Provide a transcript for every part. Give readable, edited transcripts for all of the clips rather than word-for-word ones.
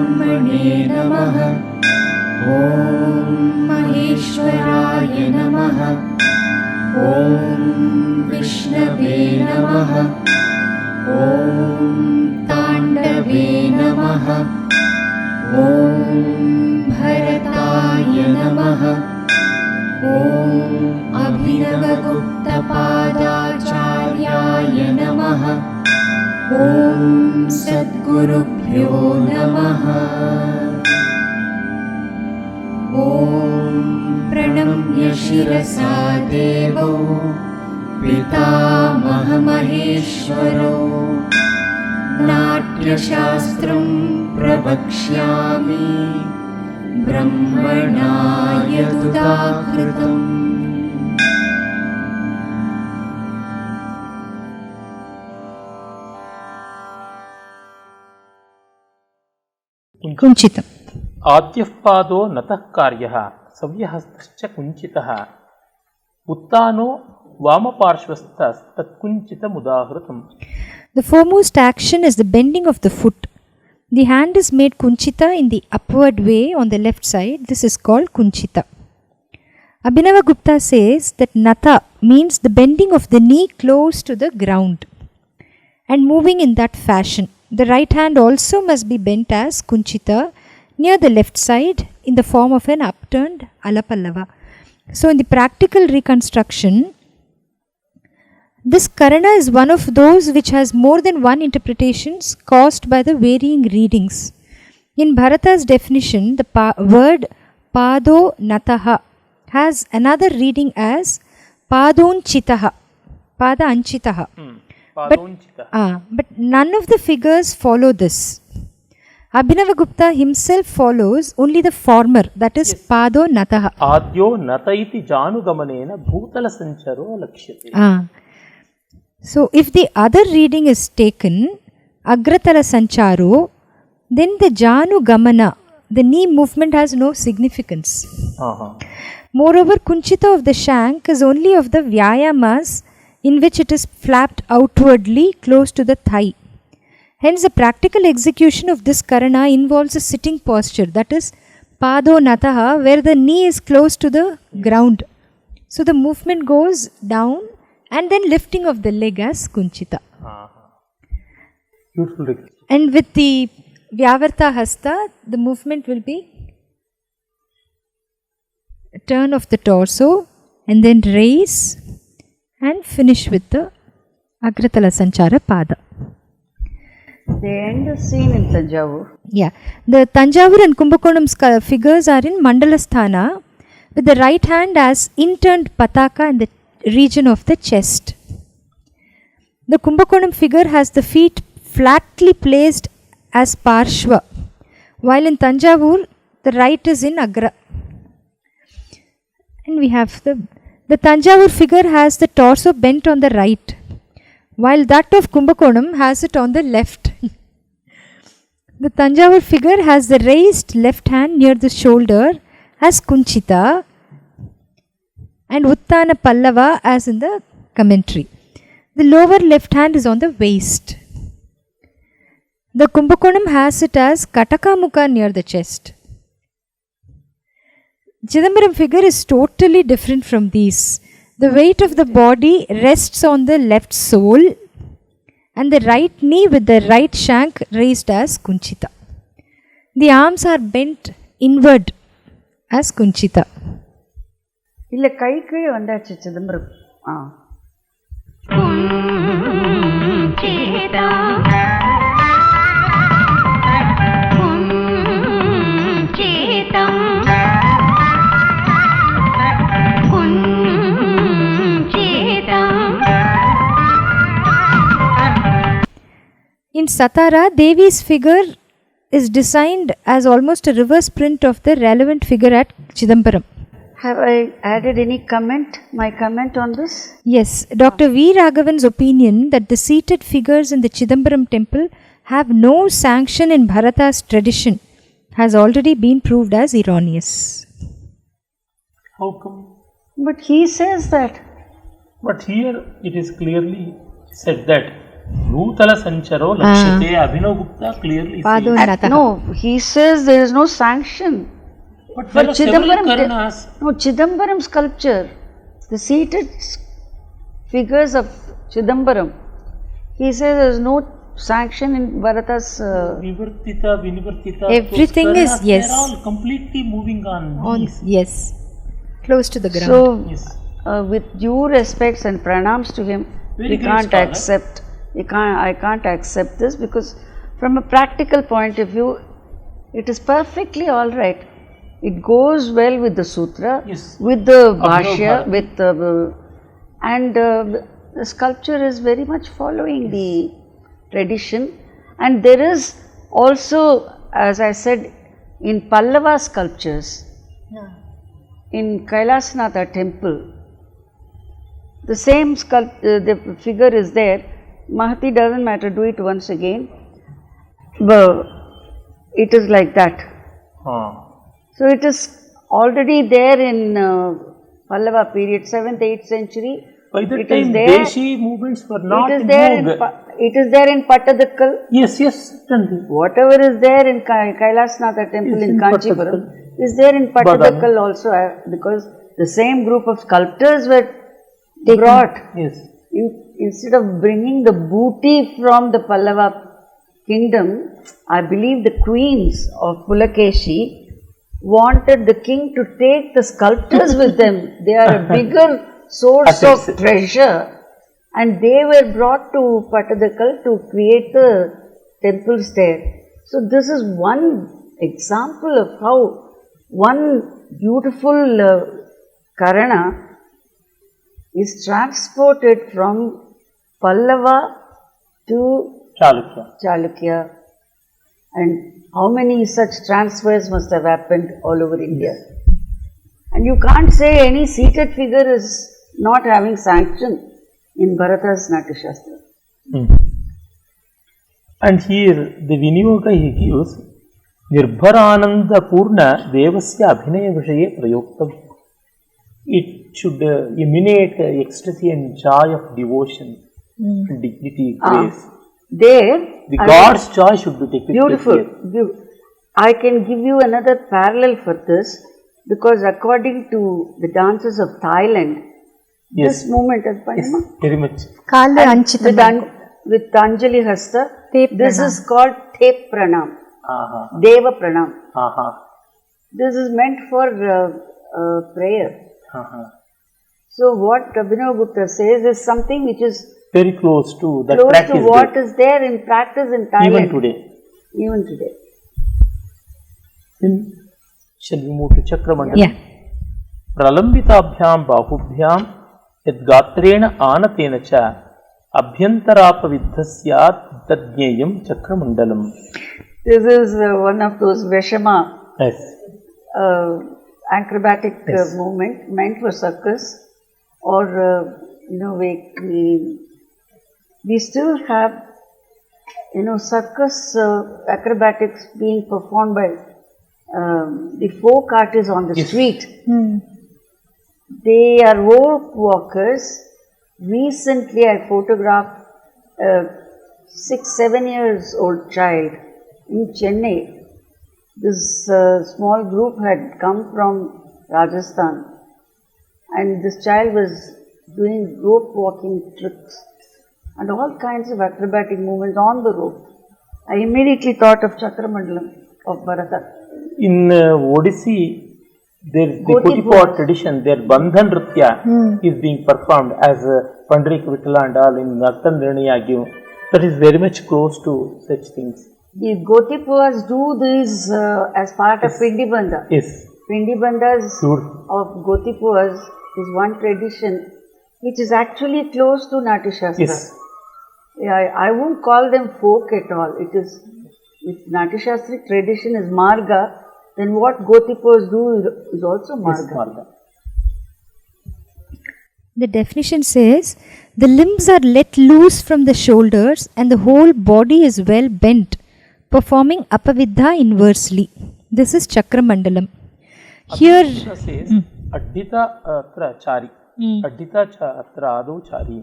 ब्रह्मणे नमः। ॐ महेश्वराय नमः। ॐ विष्णवे नमः। ॐ ताण्डवे नमः। ॐ भरताय नमः। ॐ अभिनवगुप्तपादाचार्याय नमः। ॐ सद्गुरुभ्यो नमः। ॐ प्रणम्य शिरसा देवो पितामहमहेश्वरो नाट्यशास्त्रं प्रवक्ष्यामि ब्रह्मणा यदुदाहृतम्। कुञ्चितम्। आद्यः पादो नतः कार्यः सव्यहस्तश्च कुञ्चितः उत्तानो वामपार्श्वस्थस्तत्कुञ्चितमुदाहृतम्. The foremost action is the bending of the foot. The hand is made kunchita in the upward way on the left side. This is called kunchita. Abhinavagupta says that nata means the bending of the knee close to the ground and moving in that fashion. The right hand also must be bent as kunchita near the left side in the form of an upturned alapallava. So in the practical reconstruction, this Karana is one of those which has more than one interpretations caused by the varying readings. In Bharata's definition, the word pado nataha has another reading as padonchitaha, pada anchitaha. But none of the figures follow this. Abhinavagupta himself follows only the former, that is pado nataha. Adyo nataiti janugamanena bhutala sancharo lakshyate. So if the other reading is taken, agratala sancharo, then the janu gamana, the knee movement, has no significance. Moreover, kunchita of the shank is only of the vyayamas in which it is flapped outwardly close to the thigh. Hence, the practical execution of this Karana involves a sitting posture, that is pado nataha, where the knee is close to the ground. So the movement goes down and then lifting of the leg as kunchita. Beautiful. And with the Vyavarta Hasta, the movement will be a turn of the torso and then raise and finish with the Agratala Sanchara Pada. The end is seen in Tanjavur. Yeah. The Tanjavur and Kumbakonam figures are in Mandalasthana with the right hand as inturned pataka in the region of the chest. The Kumbakonam figure has the feet flatly placed as Parshva, while in Tanjavur the right is in Agra. And we have the Tanjavur figure has the torso bent on the right, while that of Kumbakonam has it on the left. The Tanjavur figure has the raised left hand near the shoulder as Kunchita and Uttana Pallava as in the commentary. The lower left hand is on the waist. The Kumbakonam has it as Katakamukha near the chest. Chidambaram figure is totally different from these. The weight of the body rests on the left sole and the right knee with the right shank raised as Kunchita. The arms are bent inward as Kunchita. இல்லை கை கீழே வந்தாச்சு Chidambaram. In Satara, Devi's figure is designed as almost a reverse print of the relevant figure at Chidambaram. Have I added any comment, my comment on this? Yes, Dr. V. Raghavan's opinion that the seated figures in the Chidambaram temple have no sanction in Bharata's tradition has already been proved as erroneous. How come? But he says that. But here it is clearly said that Bhutala Sancharo Lakshate. Abhinav Gupta clearly says. No, he says there is no sanction. But there are several Chidambaram, Karanas. no, Chidambaram sculpture, the seated figures of Chidambaram, he says there is no sanction in Bharata's. Vivartita, Vinivartita. Everything those is, Karanas, yes. They are all completely moving on knees. Yes, close to the ground. So, Yes. with due respects and pranams to him, Very we great can't scholar. accept. I can't accept this because, from a practical point of view, it is perfectly all right. It goes well with the sutra, Yes. with the Abhinav bhashya, Bharati. with the sculpture is very much following the tradition, and there is also, as I said, in Pallava sculptures, in Kailasnatha temple, the same the figure is there. Mahati doesn't matter, do it once again. But it is like that. So it is already there in Pallava period, 7th, 8th century. By that It is time, there. Deshi movements were not It is in there in vogue. it is there in Pattadakkal. Yes, certainly. Whatever is there in Kailasnatha temple Is in in Kanchipuram Pattadakkal. is there in Pattadakkal also, because the same group of sculptors were brought. Yes. Instead of bringing the booty from the Pallava kingdom, I believe the queens of Pulakeshi wanted the king to take the sculptors with them. They are a bigger source of treasure, and they were brought to Pattadakkal to create the temples there. So this is one example of how one beautiful Karana is transported from Pallava to Chalukya, and how many such transfers must have happened all over India. And you can't say any seated figure is not having sanction in Bharata's Natya Shastra. And here the Vinyoga he gives Nirbharananda Purna Devasya Abhinaya Vishaye Prayoktam. It should emanate ecstasy and joy of devotion, dignity, grace. There, The God's joy should be taken. beautiful. I can give you another parallel for this, because according to the dances of Thailand, Yes. this movement is Yes, very much. Kaale anchitam. with Anjali Hasta, Tep this pranam. is called Tep Pranam, Aha. Deva Pranam. Aha. This is meant for prayer. Aha. So what Abhinav Gupta says is something which is Very close to that close to practice. what is there in practice in Thailand. Even today. Even today. Then shall we move to Chakramandalam? Yeah. Pralambitabhyam bahubhyam yadgatrena anatena cha abhyantarapaviddhasyat tadnyayam Chakramandalam. This is one of those Veshama Yes. acrobatic movement meant for circus, or we still have circus acrobatics being performed by the folk artists on the street. They are rope walkers. Recently I photographed a 6-7 years old child in Chennai. This small group had come from Rajasthan, and this child was doing rope walking tricks and all kinds of acrobatic movements on the rope. I immediately thought of Chakramandalam of Bharata. In Odissi, there is the Gotipur. Gotipur tradition, their Bandhan Nrtta is being performed as Pandrik Vitala and all in Nrtta. That is very much close to such things. The Gotipuas do this as part of Pindi Bandha. Yes. Pindi Bandhas Sure. of Gotipuas is one tradition which is actually close to Natya Shastra. Yes. Yeah, I won't call them folk at all. It is, if Natya Shastric tradition is Marga, then what Gotipurs do is also Yes, Marga. Marga. The definition says the limbs are let loose from the shoulders and the whole body is well bent, performing apavidha inversely. This is Chakramandalam. Here, Krishna says, Addhita atra chari. Addhita atra ado chari.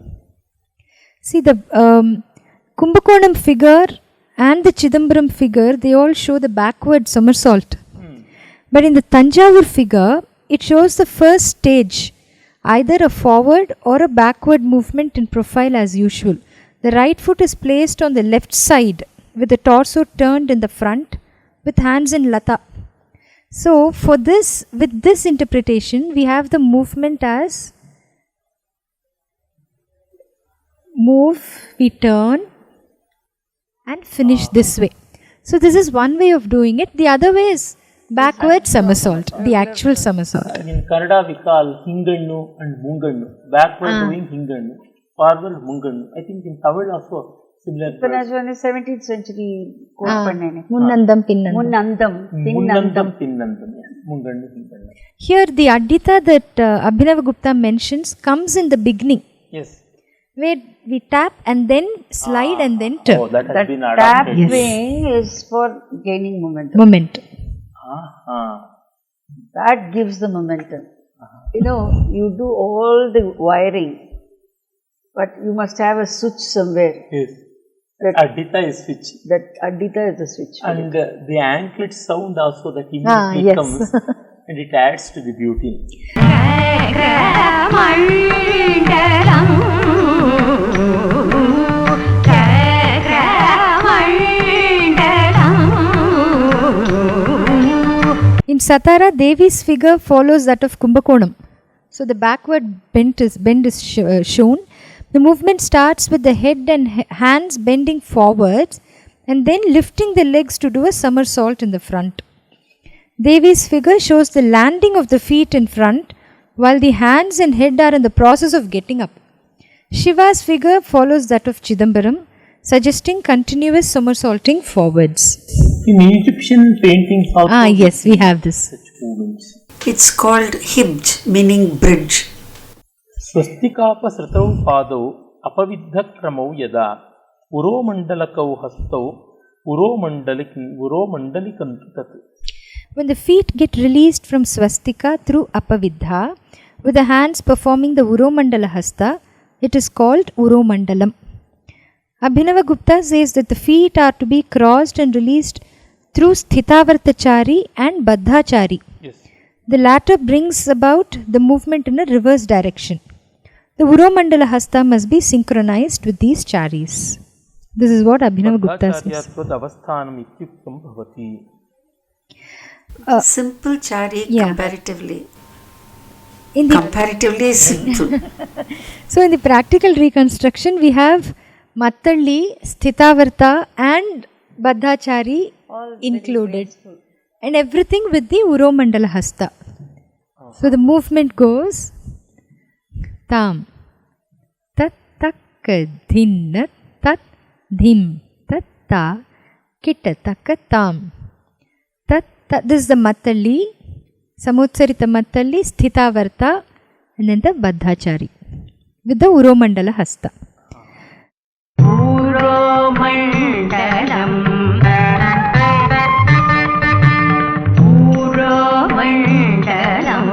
see Kumbakonam figure and the Chidambaram figure, they all show the backward somersault. But in the Tanjavur figure, it shows the first stage, either a forward or a backward movement in profile as usual. The right foot is placed on the left side with the torso turned in the front with hands in lata. So for this, with this interpretation, we have the movement as move, we turn and finish this way. So this is one way of doing it. The other way is backward somersault, the actual somersault. In Kannada we call Hingannu and Mungannu. Backward doing Hingannu, forward Mungannu. I think in Tamil also similar. Panajvan is 17th century quote pannene. Munnandam pinnandam. Munnandam, Munnandam pinnandam. Mungannu Hingannu. Here the Addita that Abhinavagupta mentions comes in the beginning. Yes. Where we tap and then slide and then turn. Oh, that has been Tap adopted. wing is for gaining momentum. Momentum. That gives the momentum. You know, you do all the wiring, but you must have a switch somewhere. Yes. That Addita is switch. That Addita is the switch. And the anklet sound also that immediately yes. comes and it adds to the beauty. In Satara, Devi's figure follows that of Kumbakonam. So the backward bend is shown. The movement starts with the head and hands bending forwards and then lifting the legs to do a somersault in the front. Devi's figure shows the landing of the feet in front while the hands and head are in the process of getting up. Shiva's figure follows that of Chidambaram, suggesting continuous somersaulting forwards. In Egyptian paintings also. Yes, we have this. Such movements. It's called hibj, meaning bridge. Swastikapa sritau padau apavidha kramau yada uromandalakau hastau uromandalikantu tat. When the feet get released from swastika through apavidha, with the hands performing the uromandala hasta, it is called uromandalam. Abhinavagupta says that the feet are to be crossed and released through sthitavartachari and baddhachari. Yes. The latter brings about the movement in a reverse direction. The uromandala hasta must be synchronized with these charis. This is what Abhinavagupta says. Simple chari comparatively. Comparatively simple. So in the practical reconstruction, we have Mattalli, Sthitavarta and Baddhachari included. And everything with the Uromandala Hasta. So the movement goes Tam Tat Tak Dhin Tat Dhim Tat Ta Kita Tak Tam Tat. This is the Mattalli, Samutsarita Mattalli, Sthitavarta and then the Baddhachari with the Uromandala Hasta. Uromandalam Uromandalam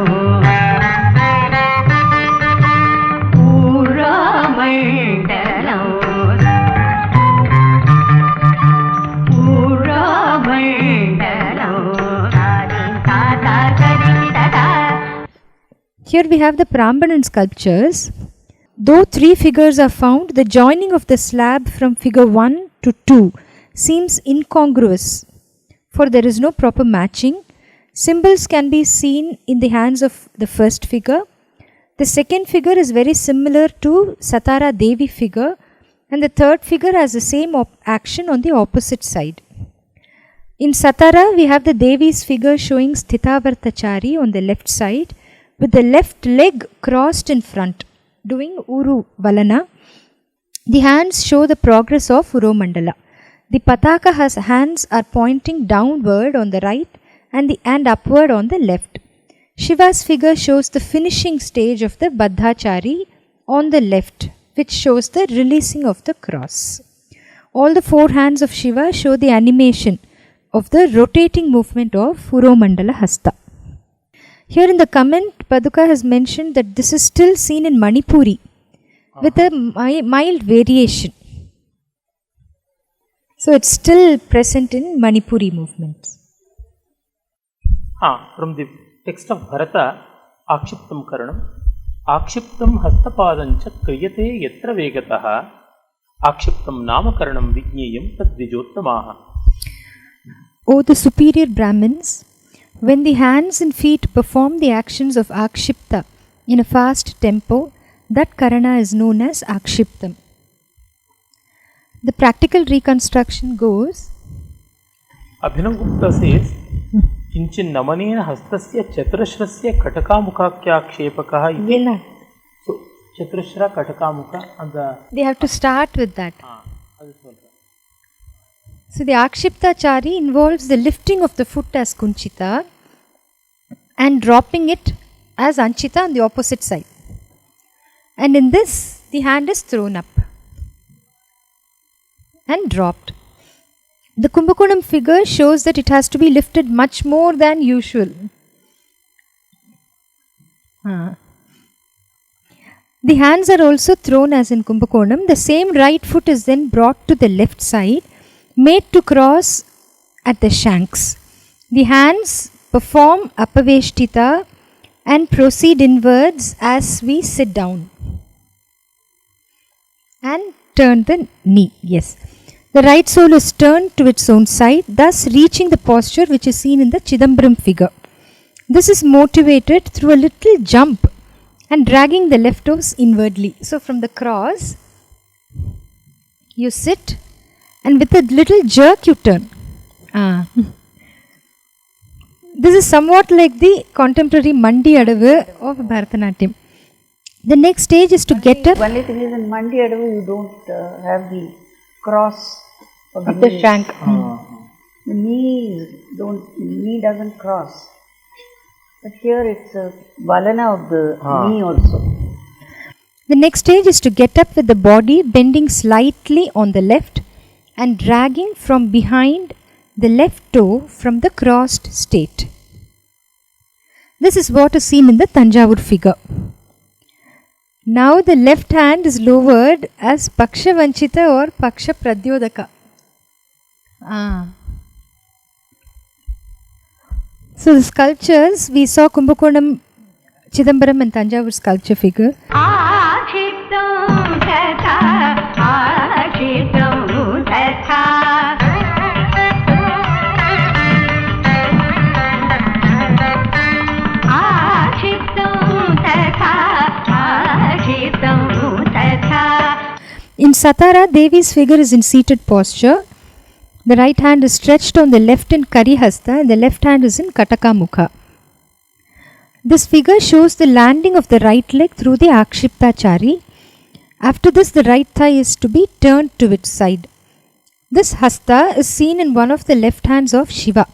Uromandalam Here we have the Prambanan sculptures. Though 3 figures are found, the joining of the slab from figure 1 to 2 seems incongruous, for there is no proper matching. Symbols can be seen in the hands of the first figure. The second figure is very similar to Satara Devi figure, and the third figure has the same action on the opposite side. In Satara, we have the Devi's figure showing Sthitavartachari on the left side with the left leg crossed in front, doing Uru Valana. The hands show the progress of Uromandala. The Pataka hands are pointing downward on the right and upward on the left. Shiva's figure shows the finishing stage of the Baddhachari on the left, which shows the releasing of the cross. All the 4 hands of Shiva show the animation of the rotating movement of Uromandala Hasta. Here in the comment, Paduka has mentioned that this is still seen in Manipuri with a mild variation. So it's still present in Manipuri movements. From the text of Bharata, Akshiptam Karanam, Akshiptam Hastapadancha Kriyate Yatra Vegataha, Akshiptam Namakaranam Vijneyam Tad Vijottamaha. O the superior Brahmins, when the hands and feet perform the actions of Akshipta in a fast tempo, that Karana is known as Akshiptam. The practical reconstruction goes, Abhinavgupta says, Kinchin Namanena Hastasya Chatrashrasya Katakamukhakyaakshepakaha iti. So, Chatrashra Katakamukha and the... They have to start with that. So the Akshiptachari involves the lifting of the foot as Kunchita and dropping it as Anchita on the opposite side. And in this, the hand is thrown up and dropped. The Kumbakonam figure shows that it has to be lifted much more than usual. The hands are also thrown as in Kumbakonam. The same right foot is then brought to the left side, made to cross at the shanks. The hands perform Apaveshtita and proceed inwards as we sit down. And turn the knee. Yes. The right sole is turned to its own side, thus reaching the posture which is seen in the Chidambaram figure. This is motivated through a little jump and dragging the left toes inwardly. So from the cross, you sit and with a little jerk you turn. This is somewhat like the contemporary Mandi Adavu of Bharatanatyam. The next stage is to get up. Only thing is in Mandi Adavu you don't have the cross of the shank. The knee doesn't cross. But here it's a valana of the knee also. The next stage is to get up with the body bending slightly on the left and dragging from behind the left toe from the crossed state. This is what is seen in the Tanjavur figure. Now the left hand is lowered as Paksha Vanchita or Paksha Pradyodaka. So the sculptures, we saw Kumbakonam, Chidambaram and Tanjavur sculpture figure. In Satara, Devi's figure is in seated posture. The right hand is stretched on the left in Karihasta and the left hand is in Kataka Mukha. This figure shows the landing of the right leg through the Akshiptachari. After this, the right thigh is to be turned to its side. This Hasta is seen in one of the left hands of Shiva.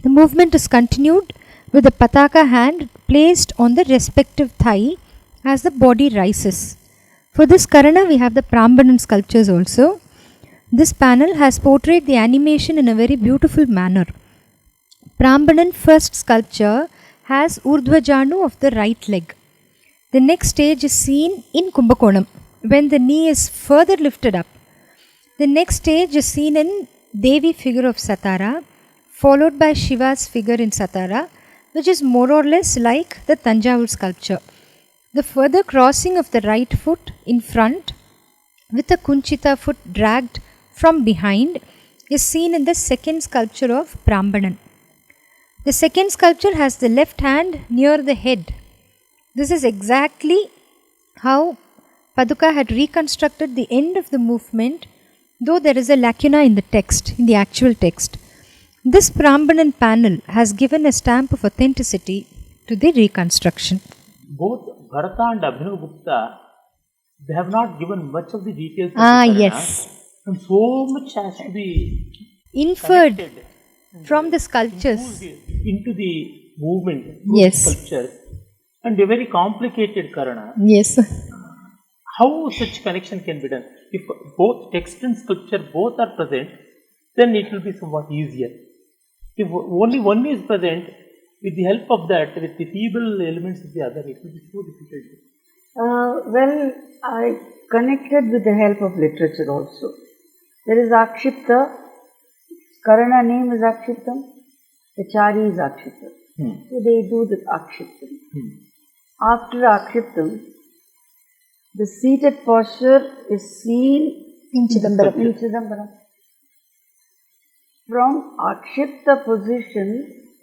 The movement is continued with the Pataka hand placed on the respective thigh as the body rises. For this Karana, we have the Prambanan sculptures also. This panel has portrayed the animation in a very beautiful manner. Prambanan first sculpture has Urdhvajanu of the right leg. The next stage is seen in Kumbakonam when the knee is further lifted up. The next stage is seen in Devi figure of Satara, followed by Shiva's figure in Satara, which is more or less like the Tanjavur sculpture. The further crossing of the right foot in front with the Kunchita foot dragged from behind is seen in the second sculpture of Prambanan. The second sculpture has the left hand near the head. This is exactly how Paduka had reconstructed the end of the movement, though there is a lacuna in the text, in the actual text. This Prambanan panel has given a stamp of authenticity to the reconstruction. Both Bharata and Abhinavgupta, they have not given much of the details of the Karana, Yes. and so much has to be Inferred from the sculptures. into the movement, Yes. sculptures, and a very complicated Karana. Yes. How such connection can be done? If both text and sculpture both are present, then it will be somewhat easier. If only one is present, with the help of that, with the feeble elements of the other, it will be so difficult. Well, I connected with the help of literature also. There is Akshipta. Karana name is Akshiptam. The Chari is Akshipta. So they do the Akshiptam. After Akshiptam, the seated posture is seen In Chidambaram. in Chidambaram. From Akshipta position,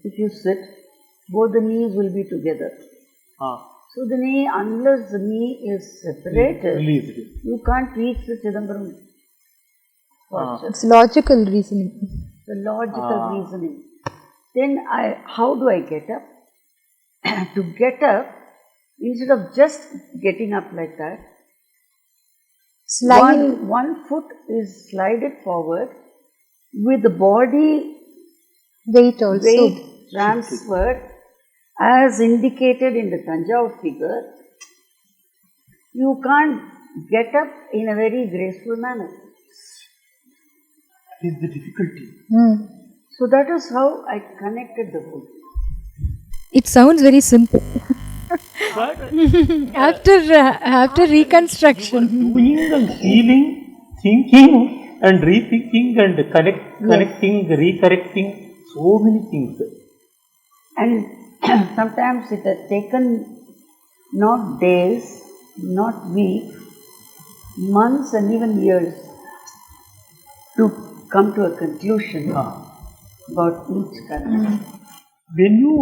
if you sit, both the knees will be together. So the knee, unless the knee is separated, Released. you can't reach the Chidambaram posture. It's logical reasoning. The logical reasoning. Then how do I get up? To get up, instead of just getting up like that, Slide. one foot is slided forward with the body Weight also. weight transferred as indicated in the Tanjavur figure. You can't get up in a very graceful manner. That is the difficulty. So that is how I connected the whole thing. It sounds very simple. After reconstruction. Doing and feeling, thinking and rethinking and connecting, recorrecting, so many things. And sometimes it has taken not days, not weeks, months and even years to come to a conclusion about each karana. When you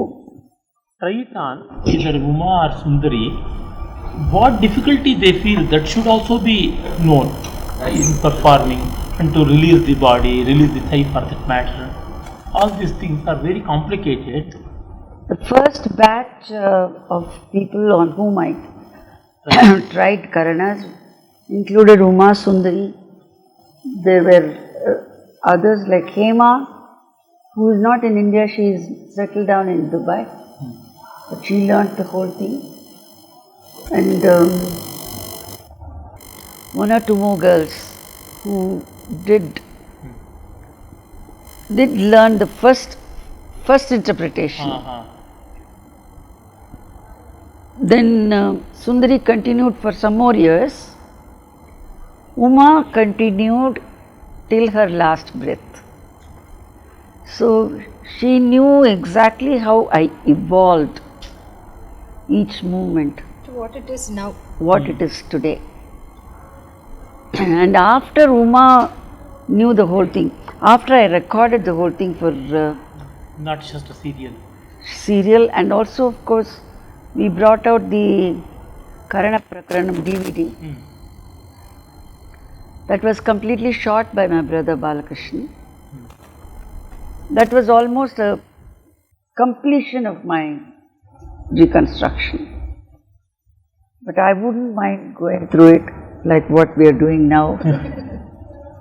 try it on either Uma or Sundari, what difficulty they feel, that should also be known in performing, and to release the body, release the thigh for that matter. All these things are very complicated. The first batch of people on whom I tried Karanas included Uma Sundari. There were others like Hema, who is not in India, she is settled down in Dubai. But she learnt the whole thing. And one or two more girls who did learn the first interpretation. Then Sundari continued for some more years. Uma continued till her last breath. So she knew exactly how I evolved each movement, To what it is now. what it is today. And after Uma knew the whole thing, after I recorded the whole thing for Not just a serial, and also of course we brought out the Karana Prakaranam DVD. That was completely shot by my brother Balakrishnan. That was almost a completion of my reconstruction. But I wouldn't mind going through it like what we are doing now.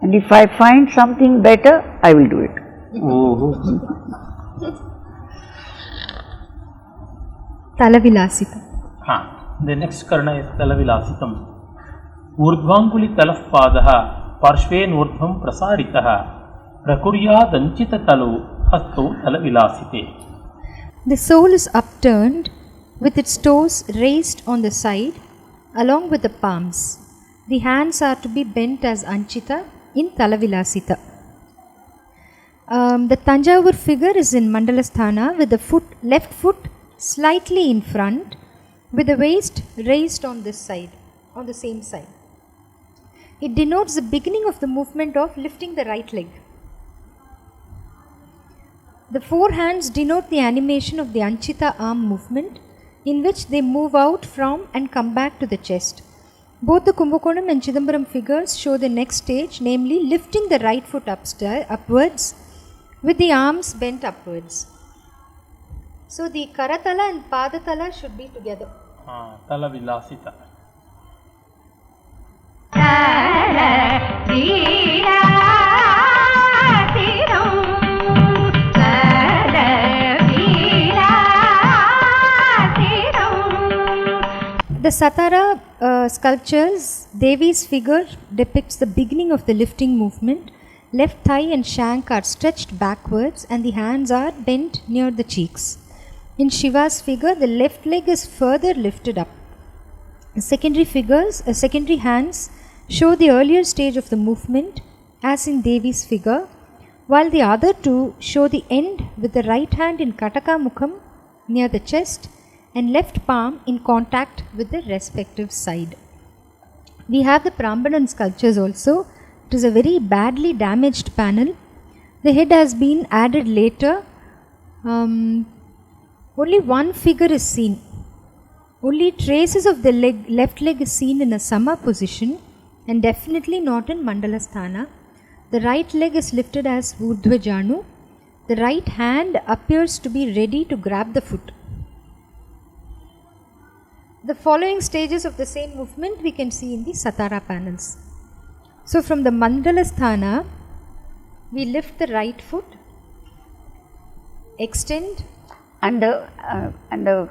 And if I find something better, I will do it. Talavilasita. The next karana is Talavilasitam. Urdhvanguli talaf padaha parshven urdhvam prasaritaha prakuryadanchita talu hasto talavilasite. The soul is upturned with its toes raised on the side along with the palms. The hands are to be bent as Anchita in Talavilasita. The Tanjavur figure is in Mandalasthana with the left foot slightly in front with the waist raised on this side, on the same side. It denotes the beginning of the movement of lifting the right leg. The four hands denote the animation of the Anchita arm movement, in which they move out from and come back to the chest. Both the Kumbakonam and Chidambaram figures show the next stage, namely lifting the right foot upwards with the arms bent upwards. So the Karatala and Padatala should be together. Talavilasita. The Satara sculptures, Devi's figure depicts the beginning of the lifting movement. Left thigh and shank are stretched backwards and the hands are bent near the cheeks. In Shiva's figure, the left leg is further lifted up. Secondary hands show the earlier stage of the movement as in Devi's figure, while the other two show the end with the right hand in Kataka Mukham near the chest and left palm in contact with the respective side. We have the Prambanan sculptures also. It is a very badly damaged panel. The head has been added later. Only one figure is seen. Only traces of the left leg is seen in a Sama position and definitely not in Mandala Sthana. The right leg is lifted as Urdhva Janu. The right hand appears to be ready to grab the foot. The following stages of the same movement we can see in the Satara panels. So from the Mandala Sthana, we lift the right foot, extend, and the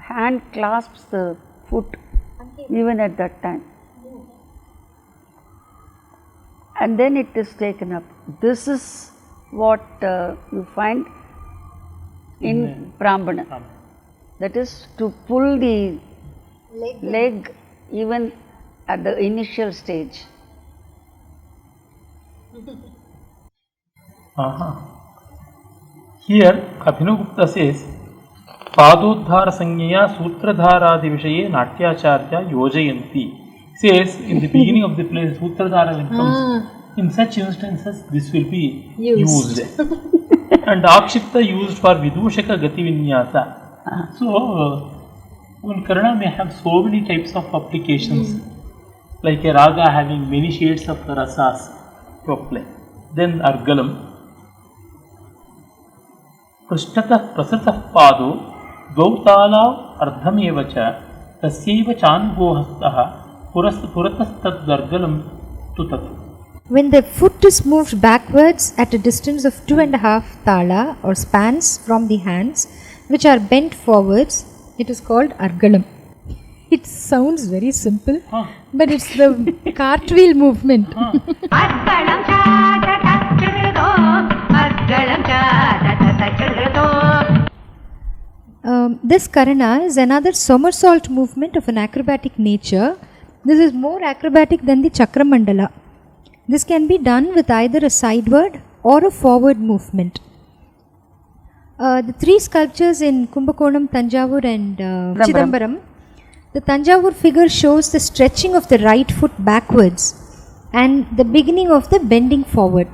hand clasps the foot even at that time. And then it is taken up. This is what you find in Prambana. That is to pull the leg even at the initial stage. Here Abhinavgupta says, Padodhara Sanyaya Sutradharadi Vishaye Natyacharya Yojayanti. Says in the beginning of the play, Sutradhara when comes, in such instances this will be used. And Akshipta used for Vidushaka Gati Vinyasa. So, one Karana may have so many types of applications, like a raga having many shades of rasas to play. Then Argalam. Prashtata Prasatah Pado Gautala Ardhamevacha Tasyeva Chango Hastaha Puratastad Dargalam Tutat. When the foot is moved backwards at a distance of 2.5 tala or spans from the hands, which are bent forwards, it is called Argalam. It sounds very simple, but it's the cartwheel movement. This Karana is another somersault movement of an acrobatic nature. This is more acrobatic than the Chakramandala. This can be done with either a sideward or a forward movement. The three sculptures in Kumbakonam, Tanjavur and Chidambaram, the Tanjavur figure shows the stretching of the right foot backwards and the beginning of the bending forward.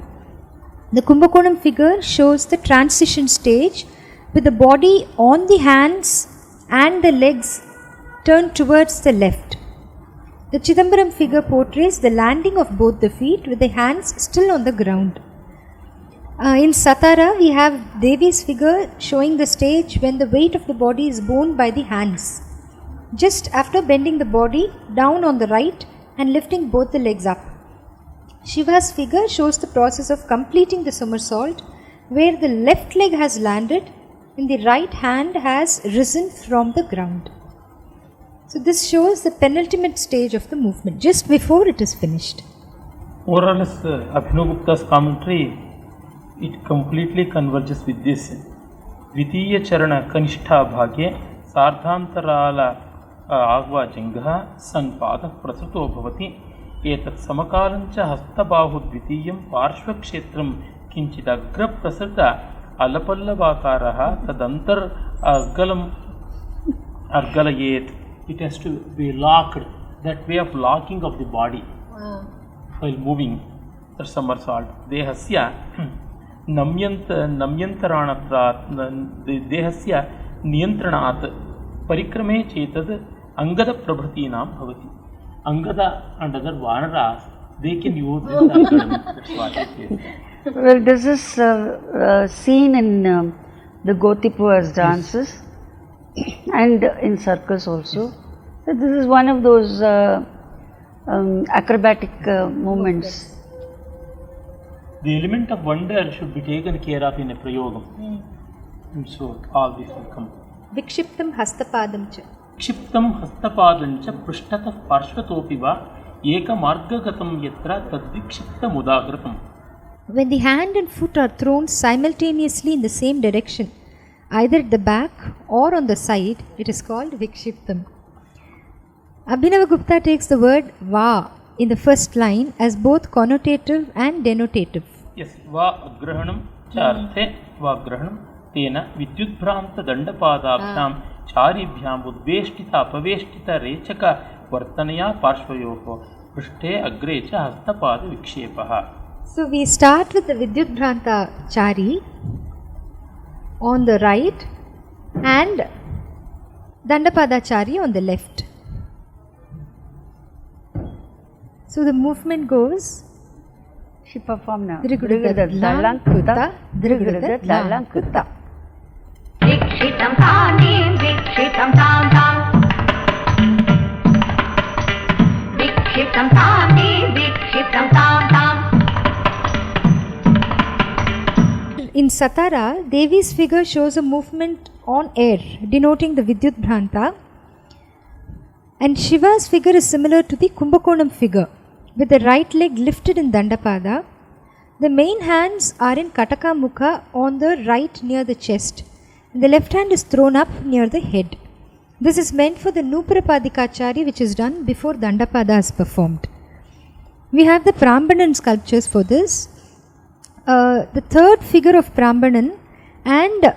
The Kumbakonam figure shows the transition stage with the body on the hands and the legs turned towards the left. The Chidambaram figure portrays the landing of both the feet with the hands still on the ground. In Satara, we have Devi's figure showing the stage when the weight of the body is borne by the hands, just after bending the body down on the right and lifting both the legs up. Shiva's figure shows the process of completing the somersault, where the left leg has landed and the right hand has risen from the ground. So this shows the penultimate stage of the movement, just before it is finished. More or less, Abhinavgupta's commentary, it completely converges with this. Vitiya Charana Kanishtha Bhagye Sardhantarala Agva Jangha Sanpada Prasuto Bhavati Etat Samakalancha Hastabahu Dvitiyam Parshvakshetram Kinchidagra Prasata Alapallavakaraha Tadantar Argalayet. It has to be locked, that way of locking of the body while moving, the somersault. Dehasya Namyantaranatrat Dehasya Niyantranat Parikrame Chetad Angada Prabhatinam Bhavati. Angada and other Vanaras, they can use this Argalam. That's what it is. Well, this is seen in the Gotipua's dances and in circus also. So this is one of those acrobatic movements. The element of wonder should be taken care of in a prayogam. And so all this will come. Vikshiptam Hastapadam cha. Vikshiptam Hastapadam cha Prishtatah Parshvatopi va Eka Margagatam Yatra Tadvikshipta Mudagratam. When the hand and foot are thrown simultaneously in the same direction, either at the back or on the side, it is called Vikshiptam. Abhinavagupta takes the word Va in the first line as both connotative and denotative. Yes, va agrahanam cha arthe va agrahanam tena vidyutbhranta dandapadabhyam charibhyam udveshtita apaveshtita rechaka vartanaya parshvayoho prishthe agre cha hastapada vikshepaha. So we start with the Vidyutbhranta Chari on the right and Dandapadachari on the left. So the movement goes She performed now. Drigudadatlalang Kutta, Drigudadatlalang Kutta. Vikshitam Tanim, Vikshitam Tam Tam. Vikshitam Tanim, Vikshitam Tam Tam. In Satara, Devi's figure shows a movement on air, denoting the Vidyutbhranta. And Shiva's figure is similar to the Kumbhakonam figure, with the right leg lifted in Dandapada. The main hands are in Kataka Mukha on the right near the chest. And the left hand is thrown up near the head. This is meant for the Nuprapadikachari, which is done before Dandapada is performed. We have the Prambanan sculptures for this. The third figure of Prambanan and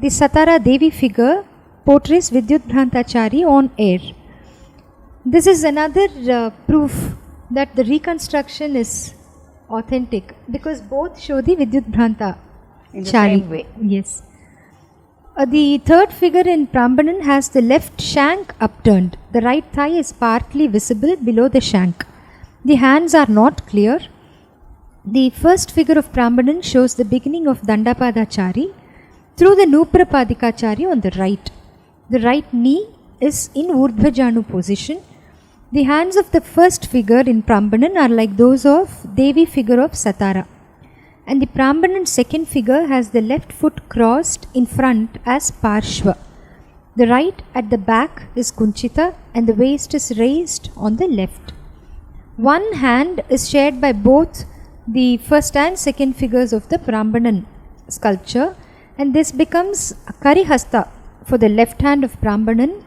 the Satara Devi figure portrays Vidyutbhrantachari on air. This is another proof that the reconstruction is authentic because both show the Vidyutbhranta In the Chari. same way. Yes. The third figure in Prambanan has the left shank upturned. The right thigh is partly visible below the shank. The hands are not clear. The first figure of Prambanan shows the beginning of Dandapadachari through the Nuprapadikachari on the right. The right knee is in Urdhvajanu position. The hands of the first figure in Prambanan are like those of Devi figure of Satara. And the Prambanan second figure has the left foot crossed in front as Parshva. The right at the back is Kunchita and the waist is raised on the left. One hand is shared by both the first and second figures of the Prambanan sculpture, and this becomes Karihasta for the left hand of Prambanan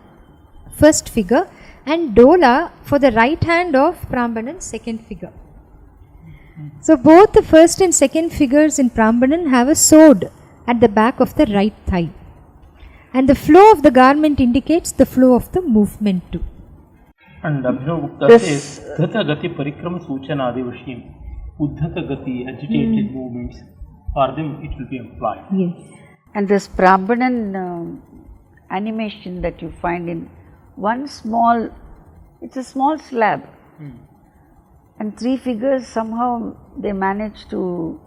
first figure and Dola for the right hand of Prambanan second figure. So both the first and second figures in Prambanan have a sword at the back of the right thigh, and the flow of the garment indicates the flow of the movement too. And Abhinav Gupta says Dhrata Gati Parikrama Suchana Adivashim. Uddhata Gati, agitated movements, for them it will be applied. Yes. And this Prambanan animation that you find in one small, it's a small slab. And three figures somehow they manage to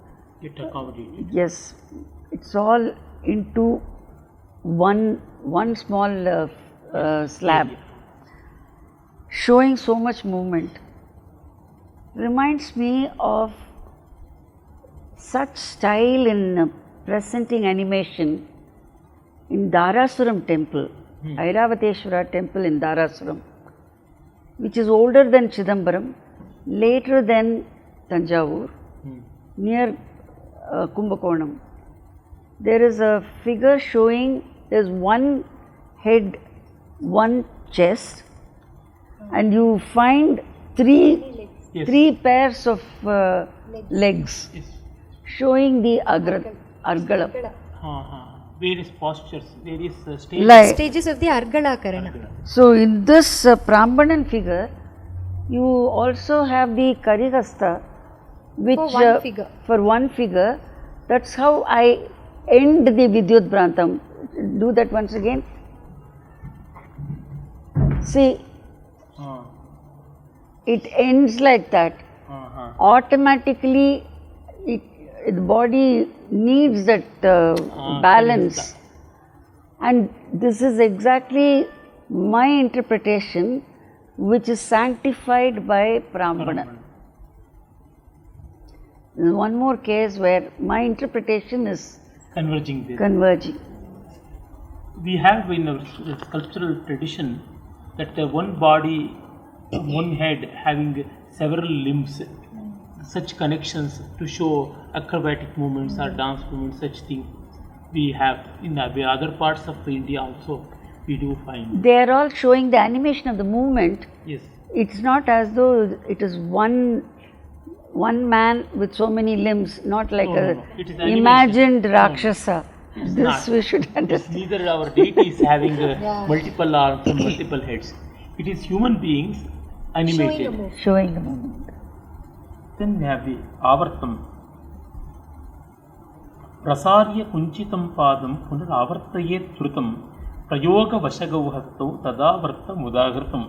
Get accommodated. Yes, it's all into one small slab, showing so much movement. Reminds me of such style in presenting animation in Dharasuram temple, Airavateshwara temple in Dharasuram, which is older than Chidambaram, later than Tanjavur, near Kumbhakonam. There is a figure showing there's one head, one chest, and you find three pairs of legs showing the Argala. Various postures, various stages. Stages of the Argala Karana. So in this Prambanan figure, you also have the Karihasta, which for one figure. That's how I end the Vidyutbhrantam. Do that once again. See, it ends like that. Automatically, the body needs that balance. And this is exactly my interpretation, which is sanctified by Prambanan. One more case where my interpretation is Converging there. converging. We have in our sculptural tradition that one body, one head having several limbs, such connections to show acrobatic movements or dance movements, such things we have in the other parts of India also we do find. They are all showing the animation of the movement, Yes. it's not as though it is one man with so many limbs, not like No. It is animation. imagined Rakshasa. It's This not. we should It is understand. neither our deities having multiple arms and multiple heads. It is human beings animated. Showing the movement. Then we have the avartam. Prasarya kunchitam padam punar avartayet thrutam prayoga vashagau hastau tadavartam udagritam.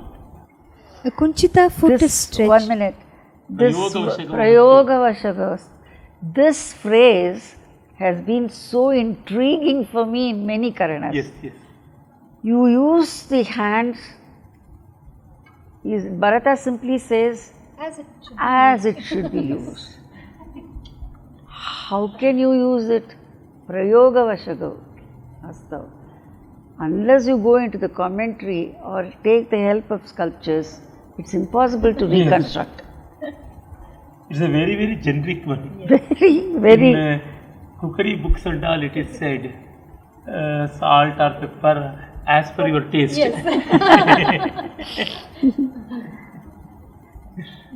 A kunchita foot is This, stretched. 1 minute. This Prayoga Prayoga Vashagas. This phrase has been so intriguing for me in many Karanas. Yes. You use the hands. Bharata simply says, as it should be used. How can you use it? Prayoga Vashagav. Hastav. Unless you go into the commentary or take the help of sculptures, it's impossible to reconstruct. It's a very, very generic one. Very. In cookery books and all, it is said salt or pepper as per your taste.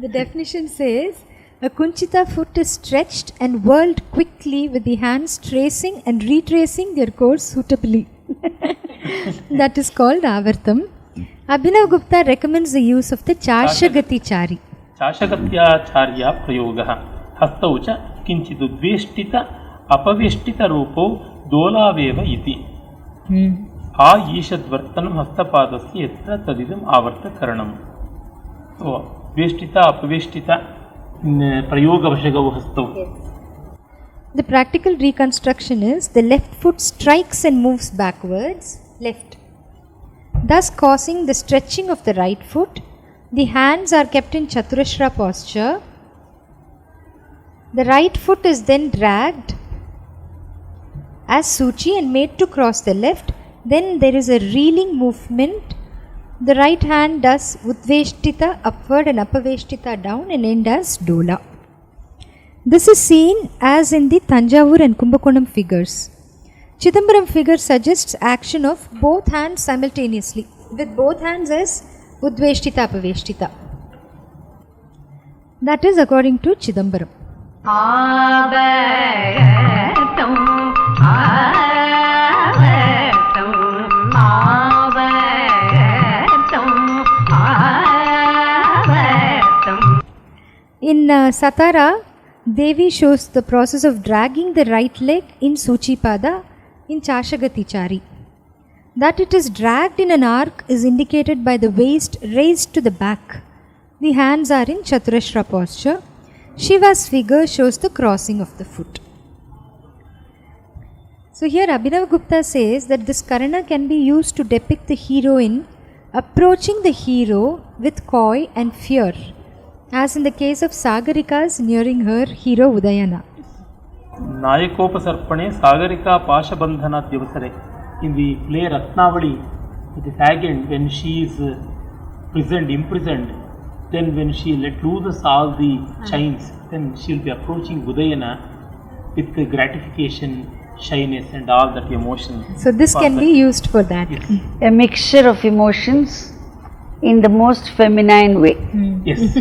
The definition says, a kunchita foot is stretched and whirled quickly with the hands tracing and retracing their course suitably. That is called avartam. Abhinav Gupta recommends the use of the Chashagati Chari. चाशगत्याचार्य प्रयोगः हस्तौ च किञ्चिदुद्वेष्टित अपवेष्टितरूपौ दोलावेव इति आ ईषद्वर्तनं हस्तपादस्य यत्र तदिदम् आवर्तकरणम्. So, वेष्टित अपवेष्टित प्रयोगवशगौ हस्तौ. The practical reconstruction is the left foot strikes and moves backwards, left, thus causing the stretching of the right foot. The hands are kept in Chaturashra posture. The right foot is then dragged as Suchi and made to cross the left. Then there is a reeling movement. The right hand does Udveshtita upward and Apaveshtita down and end as Dola. This is seen as in the Tanjavur and Kumbakonam figures. Chidambaram figure suggests action of both hands simultaneously, with both hands as Udveshtita Apaveshtita. That is according to Chidambaram. Avartam, avartam, avartam, avartam. In Satara, Devi shows the process of dragging the right leg in Suchipada in Chashagati Chari. That it is dragged in an arc is indicated by the waist raised to the back. The hands are in Chaturashra posture. Shiva's figure shows the crossing of the foot. So here Abhinav Gupta says that this Karana can be used to depict the heroine approaching the hero with coy and fear, as in the case of Sagarika's nearing her hero Udayana. Nayakopasarpane Sagarika Pashabandhana Dyavasare. In the play Ratnavali, it is again when she is imprisoned, then when she let loose all the chains, then she will be approaching Udayana with the gratification, shyness and all that emotion. So this can be used for that. Yes. A mixture of emotions in the most feminine way. Yes.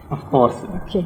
Of course. Okay.